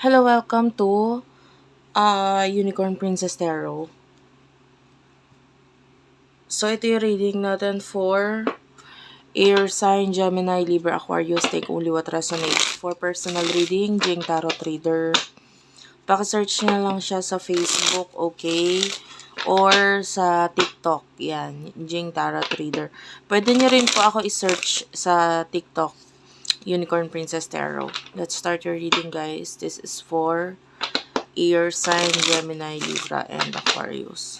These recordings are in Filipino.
Hello, welcome to Unicorn Princess Tarot. So, ito yung reading natin for Air Sign, Gemini, Libra, Aquarius. Take only what resonates. For personal reading, Jing Tarot Reader. Paki-search na lang siya sa Facebook, okay? Or sa TikTok. Yan, Jing Tarot Reader. Pwede nyo rin po ako i-search sa TikTok, Unicorn Princess Tarot. Let's start your reading, guys. This is for Air Sign, Gemini, Libra, and Aquarius.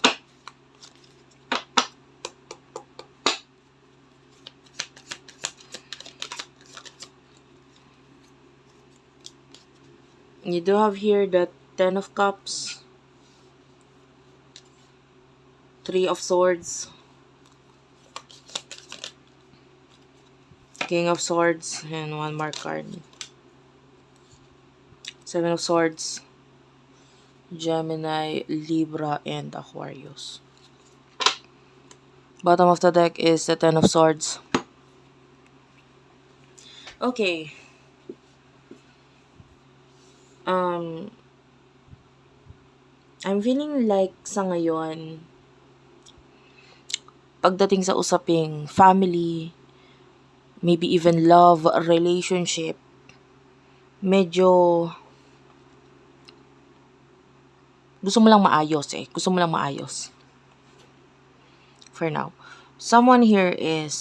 You do have here the Ten of Cups, Three of Swords, King of Swords, and one more card. Seven of Swords, Gemini, Libra, and Aquarius. Bottom of the deck is the Ten of Swords. Okay. I'm feeling like sa ngayon, pagdating sa usaping family, maybe even love, relationship, medyo gusto mo lang maayos eh. Gusto mo lang maayos. For now. Someone here is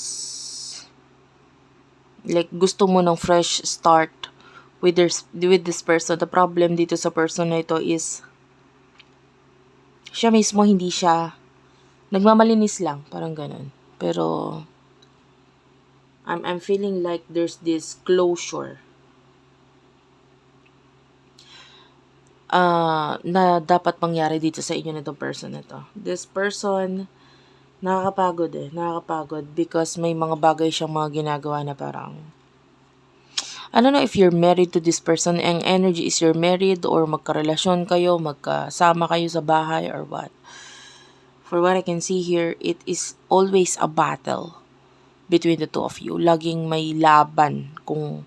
like gusto mo ng fresh start with this person. The problem dito sa person na ito is siya mismo hindi siya nagmamalinis lang. Parang ganun. Pero I'm feeling like there's this closure na dapat mangyari dito sa inyo na itong person na to. This person, nakakapagod because may mga bagay siyang mga ginagawa na parang, I don't know if you're married to this person, ang energy is you're married or magkarelasyon kayo, magkasama kayo sa bahay or what. For what I can see here, it is always a battle between the two of you. Laging may laban kung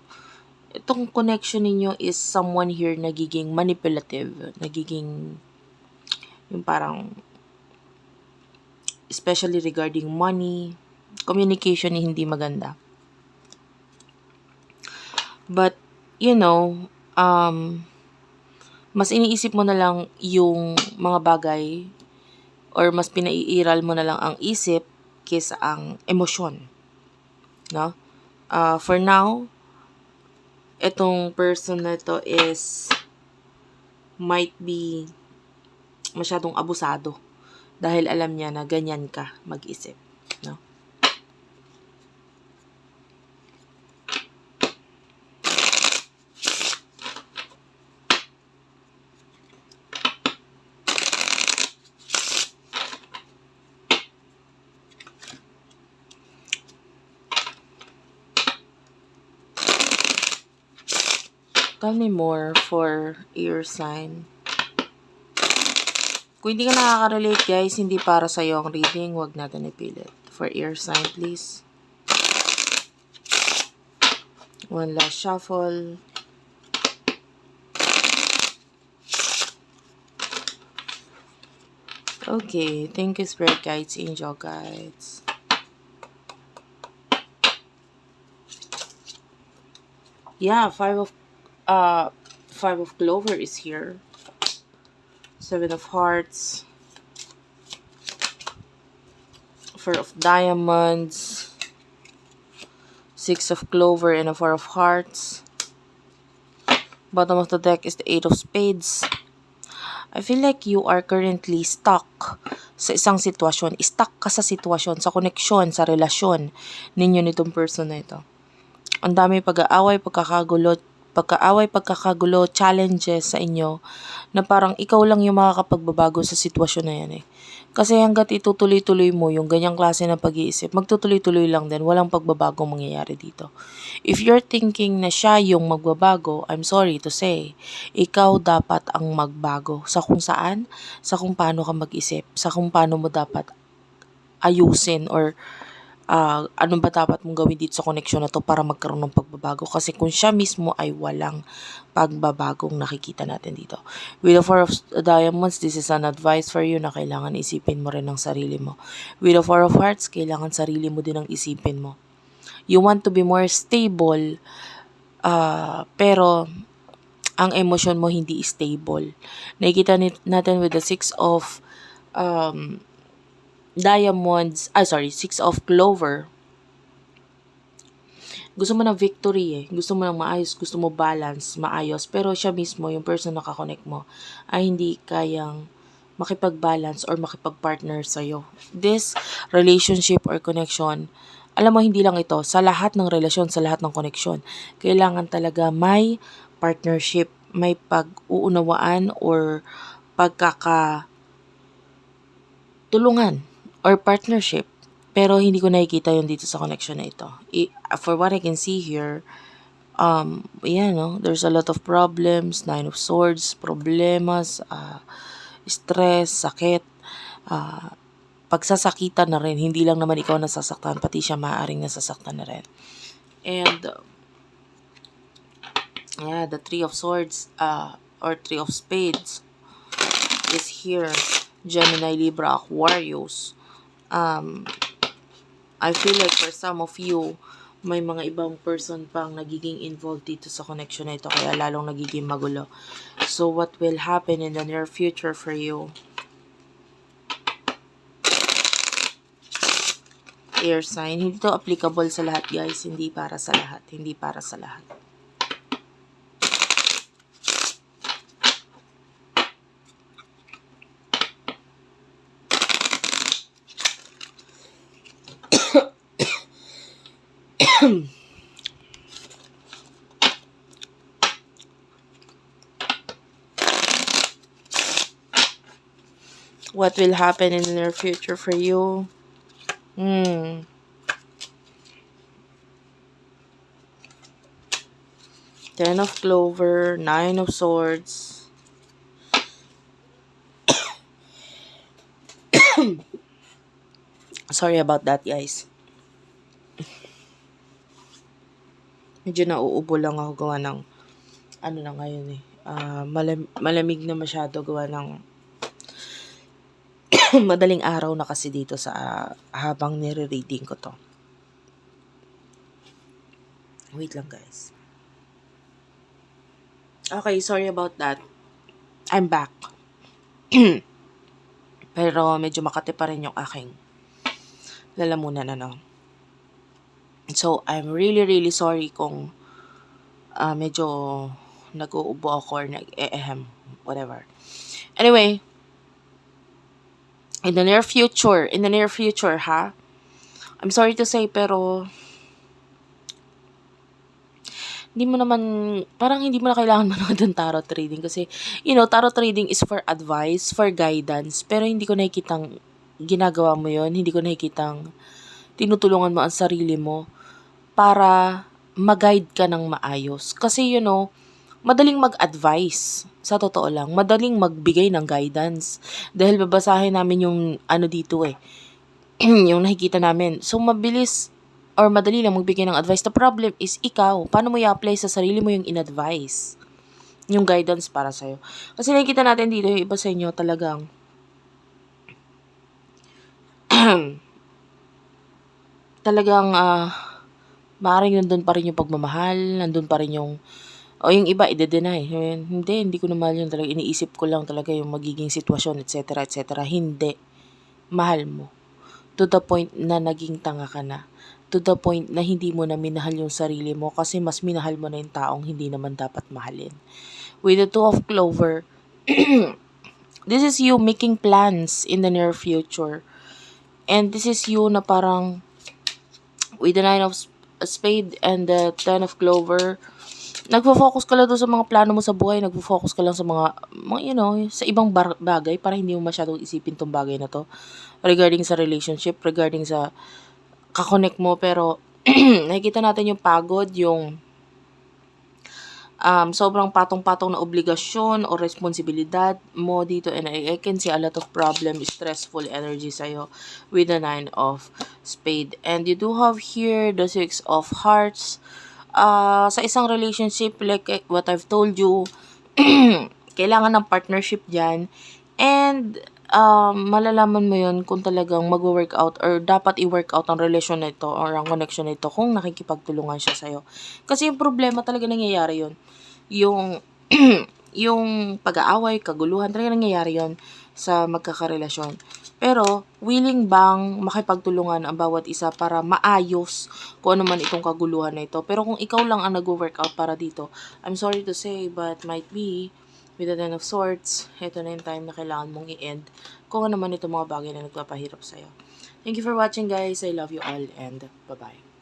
itong connection ninyo is someone here nagiging manipulative, nagiging yung parang especially regarding money, communication hindi maganda. But, mas iniisip mo na lang yung mga bagay or mas pinaiiral mo na lang ang isip kaysa ang emosyon. No? For now, etong person na to is might be masyadong abusado dahil alam niya na ganyan ka mag-isip, no? Tell me more for air sign. Kung hindi ka nakaka-relate, guys, hindi para sa'yo ang reading. Huwag natin ipilit. For air sign, please. One last shuffle. Okay. Thank you, Spirit Guides, Angel Guides. Yeah, Five of Clover is here. Seven of Hearts. Four of Diamonds. Six of Clover and a Four of Hearts. Bottom of the deck is the Eight of Spades. I feel like you are currently stuck sa isang sitwasyon. Stuck ka sa sitwasyon, sa koneksyon, sa relasyon ninyo nitong person na ito. Ang dami pag-aaway, pagkakagulo, challenges sa inyo na parang ikaw lang yung makakapagbabago sa sitwasyon na yan eh. Kasi hanggat itutuloy-tuloy mo yung ganyang klase ng pag-iisip, magtutuloy-tuloy lang din, walang pagbabago mangyayari dito. If you're thinking na siya yung magbabago, I'm sorry to say, ikaw dapat ang magbago sa kung saan, sa kung paano ka mag-isip, sa kung paano mo dapat ayusin or Ano ba dapat mong gawin dito sa connection na to para magkaroon ng pagbabago? Kasi kung siya mismo ay walang pagbabagong nakikita natin dito. With the Four of Diamonds, this is an advice for you na kailangan isipin mo rin ang sarili mo. With the Four of Hearts, kailangan sarili mo din ang isipin mo. You want to be more stable, pero ang emosyon mo hindi stable. Nakikita natin with the Six of Diamonds, Six of Clover. Gusto mo ng victory gusto mo ng maayos, gusto mo balance, maayos, pero siya mismo, yung person na kakonect mo, ay hindi kayang makipag-balance or makipag-partner sa'yo. This relationship or connection, alam mo, hindi lang ito, sa lahat ng relasyon, sa lahat ng connection, kailangan talaga may partnership, may pag-uunawaan or pagkakatulungan or partnership. Pero hindi ko nakikita yun dito sa connection na ito. For what I can see here, there's a lot of problems, Nine of Swords, problemas, stress, sakit, pagsasakitan na rin. Hindi lang naman ikaw nasasaktan, pati siya maaaring nasasaktan na rin. And, the Three of Swords, or Three of Spades is here. Gemini, Libra, Aquarius. I feel like for some of you, may mga ibang person pang nagiging involved dito sa connection na ito, kaya lalong nagiging magulo. So, what will happen in the near future for you? Air sign. Hindi to applicable sa lahat, guys. Hindi para sa lahat. Hindi para sa lahat. What will happen in the near future for you? Ten of Clover, Nine of Swords. Sorry about that, guys. Medyo nauubo lang ako gawa ng ngayon malamig na masyado gawa ng madaling araw na kasi dito sa habang nire-reading ko to. Wait lang, guys. Okay, sorry about that. I'm back. Pero medyo makati pa rin yung aking lalamunan, So, I'm really, really sorry kung medyo nag-uubo ako or whatever. Anyway, in the near future, I'm sorry to say, pero hindi mo na kailangan manood ng tarot reading kasi, tarot reading is for advice, for guidance, pero hindi ko nakikitang ginagawa mo yon, hindi ko nakikitang tinutulungan mo ang sarili mo para mag-guide ka ng maayos. Kasi, madaling mag-advise. Sa totoo lang, madaling magbigay ng guidance. Dahil babasahin namin yung dito yung nakikita namin. So, mabilis or madali lang magbigay ng advice. The problem is ikaw. Paano mo i-apply sa sarili mo yung in-advice? Yung guidance para sa'yo. Kasi nakikita natin dito, yung iba sa inyo talagang maaaring nandun pa rin yung pagmamahal, nandun pa rin yung iba, i-deny. Hindi ko na mahal yun talaga. Iniisip ko lang talaga yung magiging sitwasyon, etc., etc. Hindi. Mahal mo. To the point na naging tanga ka na. To the point na hindi mo na minahal yung sarili mo kasi mas minahal mo na yung taong hindi naman dapat mahalin. With the Two of Clover, this is you making plans in the near future. And this is you na parang with the Nine of Spade and the Ten of Clover, nagfo-focus ka lang doon sa mga plano mo sa buhay, nagfo-focus ka lang sa mga sa ibang bagay para hindi mo masyadong isipin tong bagay na to regarding sa relationship, regarding sa kakonect mo, pero nakikita natin yung pagod, yung sobrang patong-patong na obligasyon o responsibilidad mo dito, and I can see a lot of problem, stressful energy sa'yo with the 9 of spade. And you do have here the 6 of hearts. Sa isang relationship, like what I've told you, kailangan ng partnership dyan. And malalaman mo yun kung talagang mag-workout or dapat i-workout ang relasyon na ito or ang connection na ito kung nakikipagtulungan siya sa'yo. Kasi yung problema talaga nangyayari yun. Yung yung pag-aaway, kaguluhan, talaga nangyayari yon sa magkakarelasyon. Pero, willing bang makipagtulungan ang bawat isa para maayos kung ano man itong kaguluhan na ito. Pero kung ikaw lang ang nag-workout para dito, I'm sorry to say, but might be, with the 10 of swords, ito na yung time na kailangan mong i-end kung ano man itong mga bagay na nagpapahirap sa'yo. Thank you for watching, guys. I love you all, and bye-bye.